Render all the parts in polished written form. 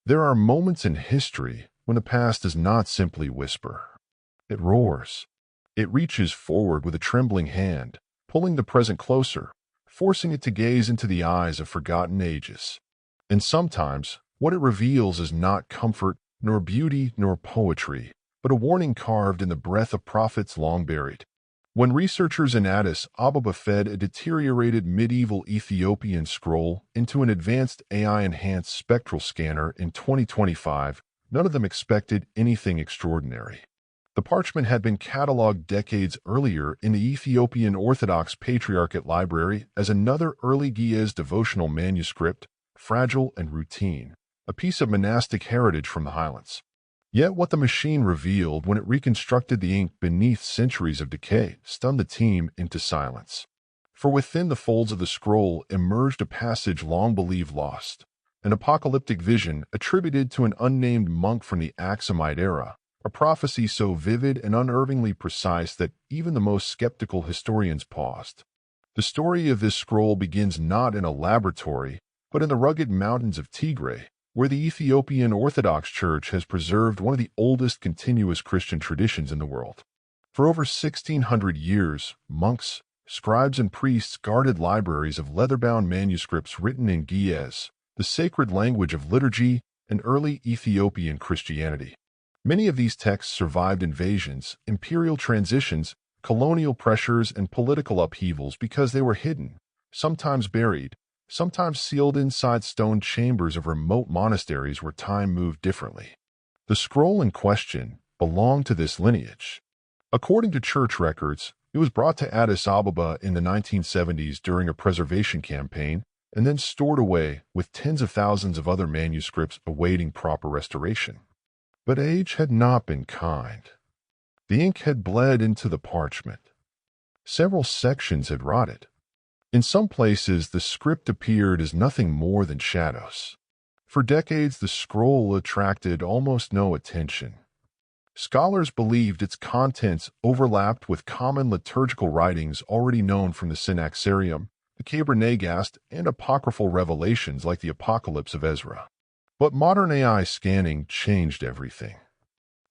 There are moments in history when the past does not simply whisper. It roars. It reaches forward with a trembling hand, pulling the present closer, forcing it to gaze into the eyes of forgotten ages. And sometimes, what it reveals is not comfort, nor beauty, nor poetry, but a warning carved in the breath of prophets long buried. When researchers in Addis Ababa fed a deteriorated medieval Ethiopian scroll into an advanced AI-enhanced spectral scanner in 2025, none of them expected anything extraordinary. The parchment had been cataloged decades earlier in the Ethiopian Orthodox Patriarchate Library as another early Ge'ez devotional manuscript, fragile and routine, a piece of monastic heritage from the highlands. Yet what the machine revealed when it reconstructed the ink beneath centuries of decay stunned the team into silence. For within the folds of the scroll emerged a passage long believed lost, an apocalyptic vision attributed to an unnamed monk from the Aksumite era, a prophecy so vivid and unerringly precise that even the most skeptical historians paused. The story of this scroll begins not in a laboratory, but in the rugged mountains of Tigray, where the Ethiopian Orthodox Church has preserved one of the oldest continuous Christian traditions in the world. For over 1,600 years, monks, scribes, and priests guarded libraries of leather-bound manuscripts written in Ge'ez, the sacred language of liturgy and early Ethiopian Christianity. Many of these texts survived invasions, imperial transitions, colonial pressures, and political upheavals because they were hidden, sometimes buried, sometimes sealed inside stone chambers of remote monasteries where time moved differently. The scroll in question belonged to this lineage. According to church records, it was brought to Addis Ababa in the 1970s during a preservation campaign and then stored away with tens of thousands of other manuscripts awaiting proper restoration. But age had not been kind. The ink had bled into the parchment. Several sections had rotted. In some places, the script appeared as nothing more than shadows. For decades, the scroll attracted almost no attention. Scholars believed its contents overlapped with common liturgical writings already known from the Synaxarium, the Kebra Nagast, and apocryphal revelations like the Apocalypse of Ezra. But modern AI scanning changed everything.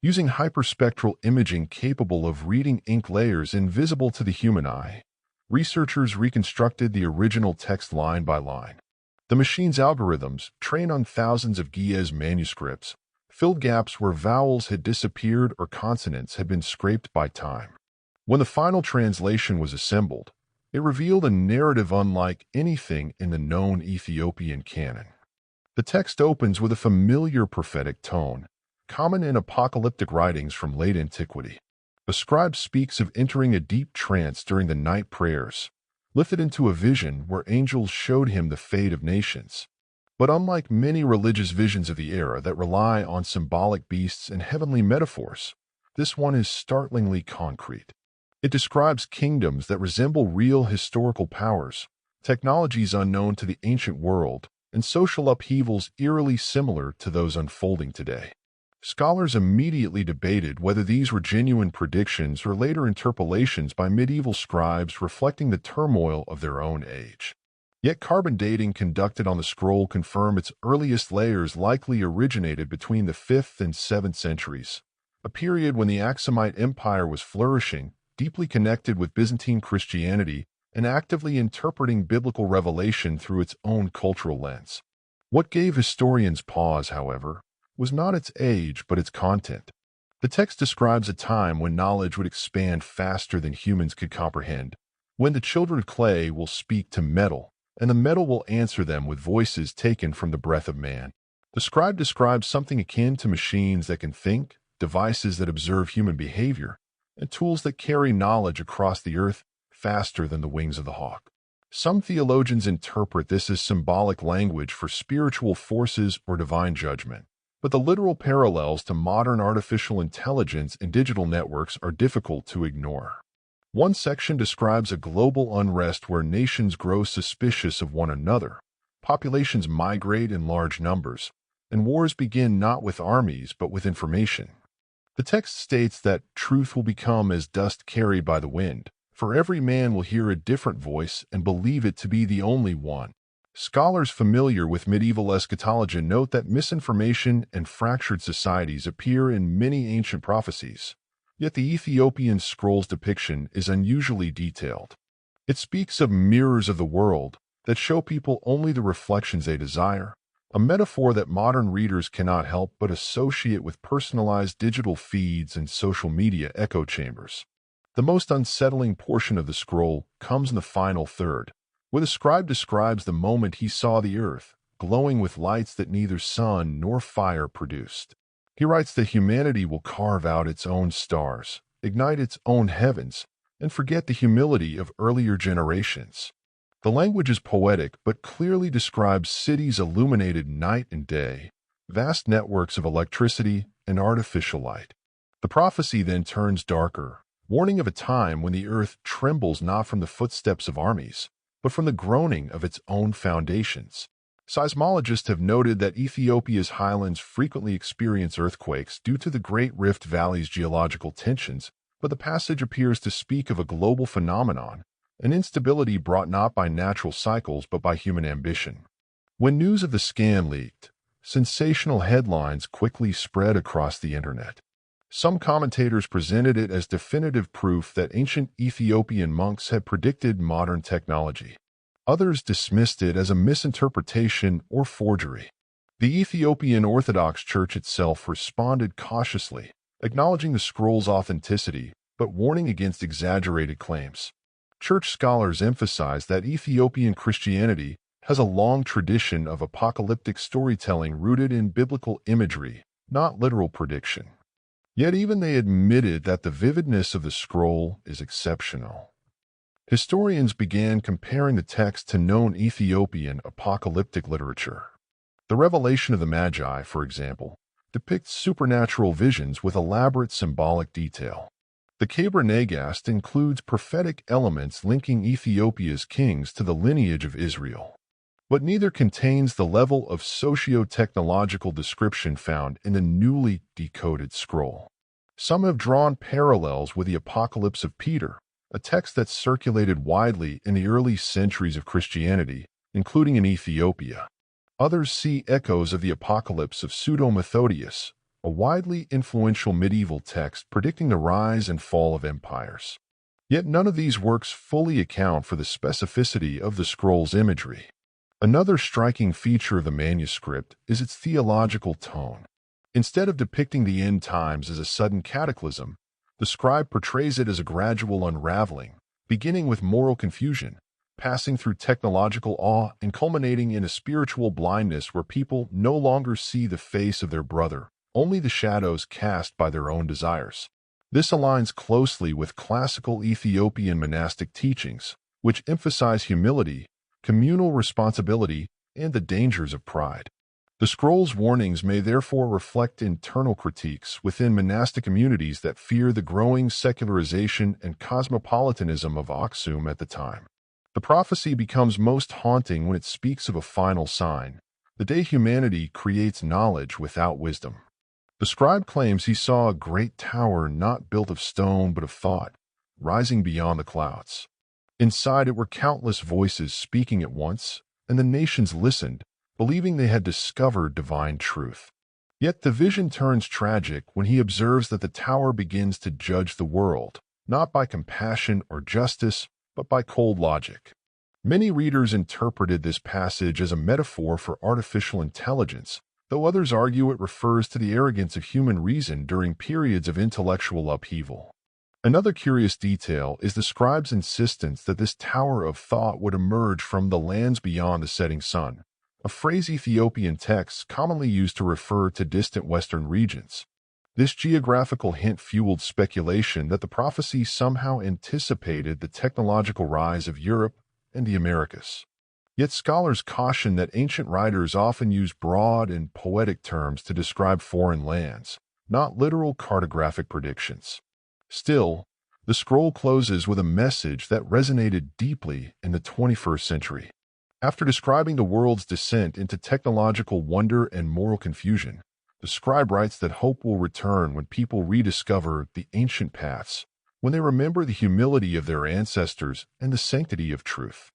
Using hyperspectral imaging capable of reading ink layers invisible to the human eye, researchers reconstructed the original text line by line. The machine's algorithms, trained on thousands of Ge'ez manuscripts, filled gaps where vowels had disappeared or consonants had been scraped by time. When the final translation was assembled, it revealed a narrative unlike anything in the known Ethiopian canon. The text opens with a familiar prophetic tone, common in apocalyptic writings from late antiquity. A scribe speaks of entering a deep trance during the night prayers, lifted into a vision where angels showed him the fate of nations. But unlike many religious visions of the era that rely on symbolic beasts and heavenly metaphors, this one is startlingly concrete. It describes kingdoms that resemble real historical powers, technologies unknown to the ancient world, and social upheavals eerily similar to those unfolding today. Scholars immediately debated whether these were genuine predictions or later interpolations by medieval scribes reflecting the turmoil of their own age. Yet carbon dating conducted on the scroll confirmed its earliest layers likely originated between the 5th and 7th centuries, a period when the Aksumite Empire was flourishing, deeply connected with Byzantine Christianity, and actively interpreting biblical revelation through its own cultural lens. What gave historians pause, however, was not its age but its content. The text describes a time when knowledge would expand faster than humans could comprehend, when the children of clay will speak to metal, and the metal will answer them with voices taken from the breath of man. The scribe describes something akin to machines that can think, devices that observe human behavior, and tools that carry knowledge across the earth faster than the wings of the hawk. Some theologians interpret this as symbolic language for spiritual forces or divine judgment, but the literal parallels to modern artificial intelligence and digital networks are difficult to ignore. One section describes a global unrest where nations grow suspicious of one another, populations migrate in large numbers, and wars begin not with armies but with information. The text states that truth will become as dust carried by the wind, for every man will hear a different voice and believe it to be the only one. Scholars familiar with medieval eschatology note that misinformation and fractured societies appear in many ancient prophecies, yet the Ethiopian scroll's depiction is unusually detailed. It speaks of mirrors of the world that show people only the reflections they desire, a metaphor that modern readers cannot help but associate with personalized digital feeds and social media echo chambers. The most unsettling portion of the scroll comes in the final third, where the scribe describes the moment he saw the earth, glowing with lights that neither sun nor fire produced. He writes that humanity will carve out its own stars, ignite its own heavens, and forget the humility of earlier generations. The language is poetic but clearly describes cities illuminated night and day, vast networks of electricity and artificial light. The prophecy then turns darker, warning of a time when the earth trembles not from the footsteps of armies, but from the groaning of its own foundations. Seismologists have noted that Ethiopia's highlands frequently experience earthquakes due to the Great Rift Valley's geological tensions, but the passage appears to speak of a global phenomenon, an instability brought not by natural cycles but by human ambition. When news of the scam leaked, sensational headlines quickly spread across the internet. Some commentators presented it as definitive proof that ancient Ethiopian monks had predicted modern technology. Others dismissed it as a misinterpretation or forgery. The Ethiopian Orthodox Church itself responded cautiously, acknowledging the scroll's authenticity, but warning against exaggerated claims. Church scholars emphasize that Ethiopian Christianity has a long tradition of apocalyptic storytelling rooted in biblical imagery, not literal prediction. Yet even they admitted that the vividness of the scroll is exceptional. Historians began comparing the text to known Ethiopian apocalyptic literature. The Revelation of the Magi, for example, depicts supernatural visions with elaborate symbolic detail. The Kebra Nagast includes prophetic elements linking Ethiopia's kings to the lineage of Israel. But neither contains the level of socio-technological description found in the newly decoded scroll. Some have drawn parallels with the Apocalypse of Peter, a text that circulated widely in the early centuries of Christianity, including in Ethiopia. Others see echoes of the Apocalypse of Pseudo-Methodius, a widely influential medieval text predicting the rise and fall of empires. Yet none of these works fully account for the specificity of the scroll's imagery. Another striking feature of the manuscript is its theological tone. Instead of depicting the end times as a sudden cataclysm, the scribe portrays it as a gradual unraveling, beginning with moral confusion, passing through technological awe, and culminating in a spiritual blindness where people no longer see the face of their brother, only the shadows cast by their own desires. This aligns closely with classical Ethiopian monastic teachings, which emphasize humility, communal responsibility, and the dangers of pride. The scroll's warnings may therefore reflect internal critiques within monastic communities that fear the growing secularization and cosmopolitanism of Aksum at the time. The prophecy becomes most haunting when it speaks of a final sign, the day humanity creates knowledge without wisdom. The scribe claims he saw a great tower not built of stone but of thought, rising beyond the clouds. Inside it were countless voices speaking at once, and the nations listened, believing they had discovered divine truth. Yet the vision turns tragic when he observes that the tower begins to judge the world, not by compassion or justice, but by cold logic. Many readers interpreted this passage as a metaphor for artificial intelligence, though others argue it refers to the arrogance of human reason during periods of intellectual upheaval. Another curious detail is the scribe's insistence that this tower of thought would emerge from the lands beyond the setting sun, a phrase Ethiopian texts commonly used to refer to distant western regions. This geographical hint fueled speculation that the prophecy somehow anticipated the technological rise of Europe and the Americas. Yet scholars caution that ancient writers often use broad and poetic terms to describe foreign lands, not literal cartographic predictions. Still, the scroll closes with a message that resonated deeply in the 21st century. After describing the world's descent into technological wonder and moral confusion, the scribe writes that hope will return when people rediscover the ancient paths, when they remember the humility of their ancestors and the sanctity of truth.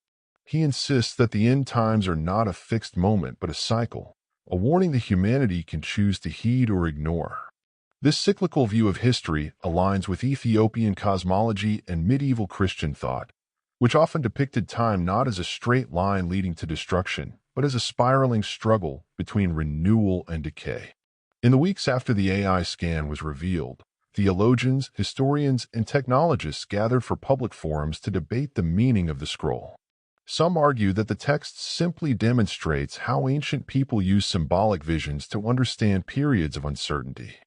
He insists that the end times are not a fixed moment but a cycle, a warning that humanity can choose to heed or ignore. This cyclical view of history aligns with Ethiopian cosmology and medieval Christian thought, which often depicted time not as a straight line leading to destruction, but as a spiraling struggle between renewal and decay. In the weeks after the AI scan was revealed, theologians, historians, and technologists gathered for public forums to debate the meaning of the scroll. Some argue that the text simply demonstrates how ancient people used symbolic visions to understand periods of uncertainty.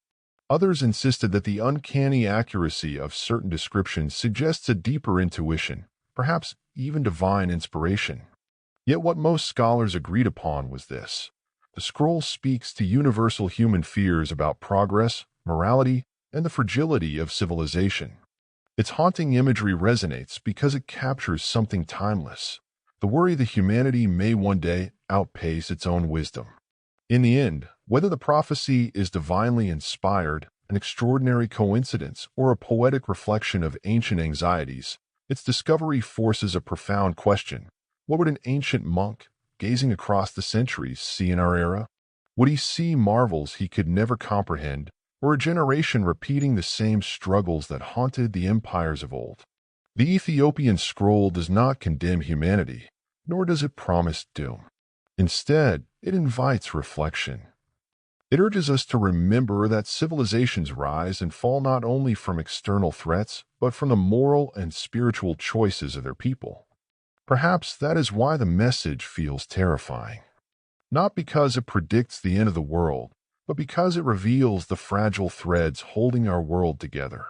Others insisted that the uncanny accuracy of certain descriptions suggests a deeper intuition, perhaps even divine inspiration. Yet what most scholars agreed upon was this: the scroll speaks to universal human fears about progress, morality, and the fragility of civilization. Its haunting imagery resonates because it captures something timeless, the worry that humanity may one day outpace its own wisdom. In the end, whether the prophecy is divinely inspired, an extraordinary coincidence, or a poetic reflection of ancient anxieties, its discovery forces a profound question. What would an ancient monk, gazing across the centuries, see in our era? Would he see marvels he could never comprehend, or a generation repeating the same struggles that haunted the empires of old? The Ethiopian scroll does not condemn humanity, nor does it promise doom. Instead, it invites reflection. It urges us to remember that civilizations rise and fall not only from external threats, but from the moral and spiritual choices of their people. Perhaps that is why the message feels terrifying. Not because it predicts the end of the world, but because it reveals the fragile threads holding our world together.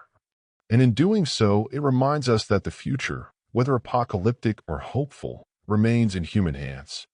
And in doing so, it reminds us that the future, whether apocalyptic or hopeful, remains in human hands.